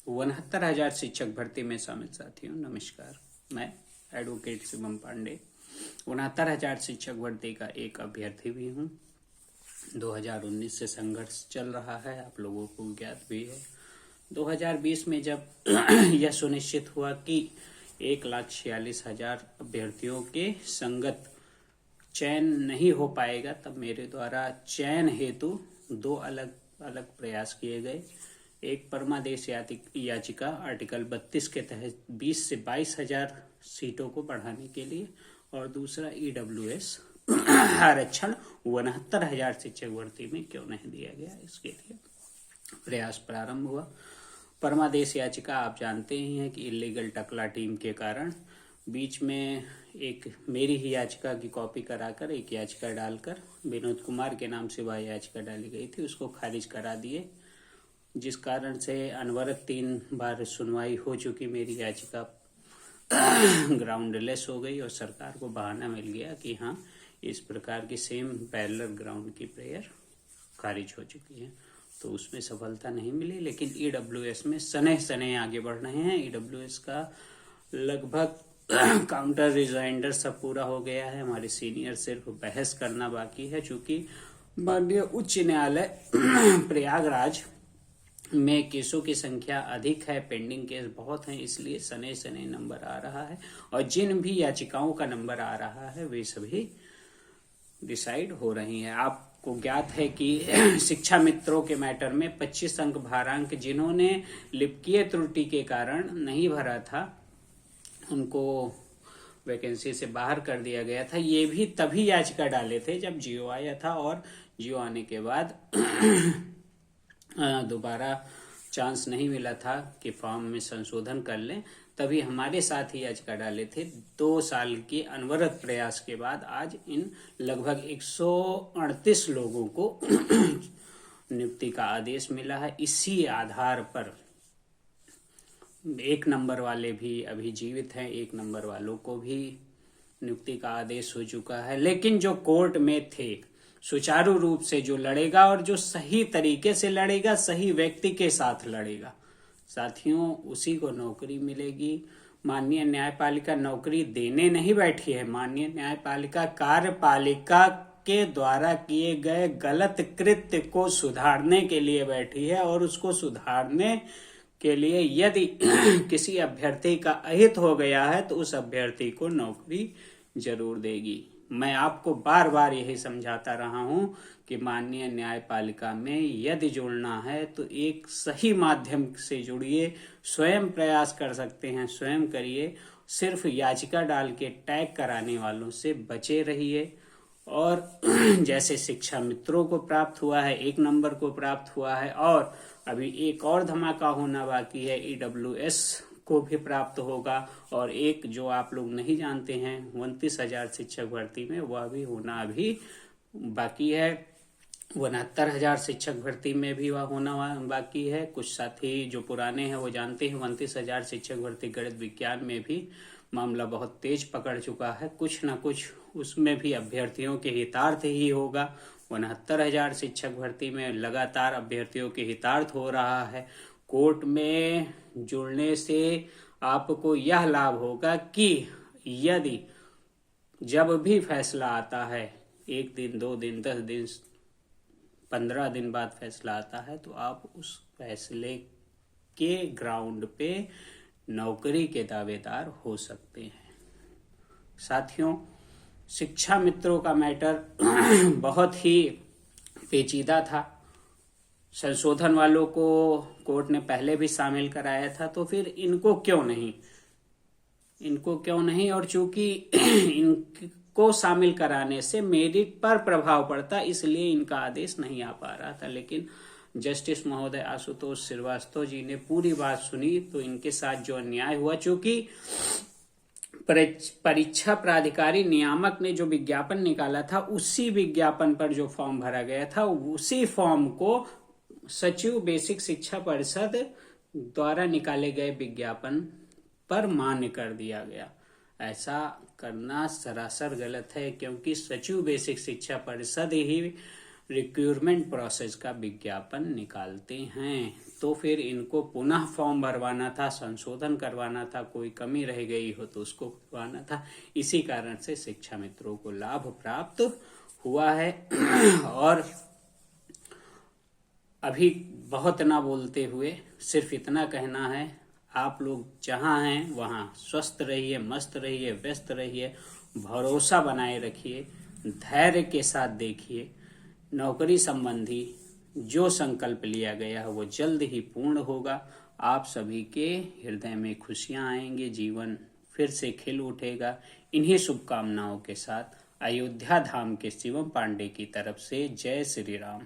69,000 शिक्षक भर्ती में शामिल साथियों नमस्कार। मैं एडवोकेट शिवम पांडे 69,000 शिक्षक भर्ती का एक अभ्यर्थी भी हूँ। 2019 से संघर्ष चल रहा है, आप लोगों को ज्ञात भी है। 2020 में जब यह सुनिश्चित हुआ कि 1,46,000 अभ्यर्थियों के संगत चयन नहीं हो पाएगा, तब मेरे द्वारा चयन हेतु दो अलग अलग प्रयास किए गए। एक परमादेश याचिका आर्टिकल 32 के तहत 20 से 22,000 सीटों को बढ़ाने के लिए, और दूसरा EWS आरक्षण 69,000 शिक्षक भर्ती में क्यों नहीं दिया गया, इसके लिए प्रयास प्रारंभ हुआ। परमादेश याचिका आप जानते ही हैं कि इलीगल टकला टीम के कारण बीच में एक मेरी ही याचिका की कॉपी कराकर एक याचिका डालकर विनोद कुमार के नाम से वह याचिका डाली गई थी, उसको खारिज करा दिए, जिस कारण से अनवरत 3 बार सुनवाई हो चुकी मेरी याचिका ग्राउंडलेस हो गई और सरकार को बहाना मिल गया कि हाँ, इस प्रकार की सेम पैरेलल ग्राउंड की प्रेयर खारिज हो चुकी है। तो उसमें सफलता नहीं मिली, लेकिन EWS में सने सने आगे बढ़ रहे हैं। EWS का लगभग काउंटर रिजाइंडर सब पूरा हो गया है। हमारे सीनियर सिर्फ बहस करना बाकी है, चूंकि माननीय उच्च न्यायालय प्रयागराज में केसों की संख्या अधिक है, पेंडिंग केस बहुत हैं, इसलिए सने सने नंबर आ रहा है, और जिन भी याचिकाओं का नंबर आ रहा है वे सभी डिसाइड हो रही हैं। आपको ज्ञात है कि शिक्षा मित्रों के मैटर में 25 अंक भारांक जिन्होंने लिपिकीय त्रुटि के कारण नहीं भरा था, उनको वैकेंसी से बाहर कर दिया गया था। ये भी तभी याचिका डाले थे जब जियो आया था, और जियो आने के बाद दोबारा चांस नहीं मिला था कि फॉर्म में संशोधन कर लें, तभी हमारे साथ ही याचिका डाले थे। 2 साल के अनवरत प्रयास के बाद आज इन लगभग 138 लोगों को नियुक्ति का आदेश मिला है। इसी आधार पर 1 नंबर वाले भी अभी जीवित हैं, 1 नंबर वालों को भी नियुक्ति का आदेश हो चुका है। लेकिन जो कोर्ट में थे, सुचारू रूप से जो लड़ेगा और जो सही तरीके से लड़ेगा, सही व्यक्ति के साथ लड़ेगा, साथियों, उसी को नौकरी मिलेगी। माननीय न्यायपालिका नौकरी देने नहीं बैठी है, माननीय न्यायपालिका कार्यपालिका के द्वारा किए गए गलत कृत्य को सुधारने के लिए बैठी है, और उसको सुधारने के लिए यदि किसी अभ्यर्थी का अहित हो गया है तो उस अभ्यर्थी को नौकरी जरूर देगी। मैं आपको बार बार यही समझाता रहा हूं कि माननीय न्यायपालिका में यदि जुड़ना है तो एक सही माध्यम से जुड़िए। स्वयं प्रयास कर सकते हैं, स्वयं करिए। सिर्फ याचिका डाल के टैग कराने वालों से बचे रहिए। और जैसे शिक्षा मित्रों को प्राप्त हुआ है, 1 नंबर को प्राप्त हुआ है, और अभी एक और धमाका होना बाकी है, EWS को भी प्राप्त होगा, और एक जो आप लोग नहीं जानते हैं 29,000 शिक्षक भर्ती में, वह भी होना अभी बाकी है। 69,000 शिक्षक भर्ती में भी वह होना बाकी है। कुछ साथी जो पुराने हैं वो जानते हैं 29,000 शिक्षक भर्ती गणित विज्ञान में भी मामला बहुत तेज पकड़ चुका है। कुछ न कुछ उसमें भी अभ्यर्थियों के हितार्थ ही होगा। 69,000 शिक्षक भर्ती में लगातार अभ्यर्थियों के हितार्थ हो रहा है। कोर्ट में जुड़ने से आपको यह लाभ होगा कि यदि जब भी फैसला आता है, 1 दिन, 2 दिन, 10 दिन, 15 दिन बाद फैसला आता है, तो आप उस फैसले के ग्राउंड पे नौकरी के दावेदार हो सकते हैं। साथियों, शिक्षा मित्रों का मैटर बहुत ही पेचीदा था। संशोधन वालों को कोर्ट ने पहले भी शामिल कराया था, तो फिर इनको क्यों नहीं, और चूंकि इनको शामिल कराने से मेरिट पर प्रभाव पड़ता, इसलिए इनका आदेश नहीं आ पा रहा था। लेकिन जस्टिस महोदय आशुतोष श्रीवास्तव जी ने पूरी बात सुनी, तो इनके साथ जो अन्याय हुआ, चूंकि परीक्षा प्राधिकारी नियामक ने जो विज्ञापन निकाला था, उसी विज्ञापन पर जो फॉर्म भरा गया था, उसी फॉर्म को सचिव बेसिक शिक्षा परिषद द्वारा निकाले गए विज्ञापन पर मान्य कर दिया गया। ऐसा करना सरासर गलत है, क्योंकि सचिव बेसिक शिक्षा परिषद ही रिक्रूटमेंट प्रोसेस का विज्ञापन निकालते हैं। तो फिर इनको पुनः फॉर्म भरवाना था, संशोधन करवाना था, कोई कमी रह गई हो तो उसको करवाना था। इसी कारण से शिक्षा मित्रों को लाभ प्राप्त हुआ है। और अभी बहुत ना बोलते हुए सिर्फ इतना कहना है, आप लोग जहाँ हैं वहाँ स्वस्थ रहिए, मस्त रहिए, व्यस्त रहिए, भरोसा बनाए रखिए, धैर्य के साथ देखिए। नौकरी संबंधी जो संकल्प लिया गया है वो जल्द ही पूर्ण होगा। आप सभी के हृदय में खुशियां आएंगे, जीवन फिर से खिल उठेगा। इन्हीं शुभकामनाओं के साथ अयोध्या धाम के शिवम पांडे की तरफ से जय श्री राम।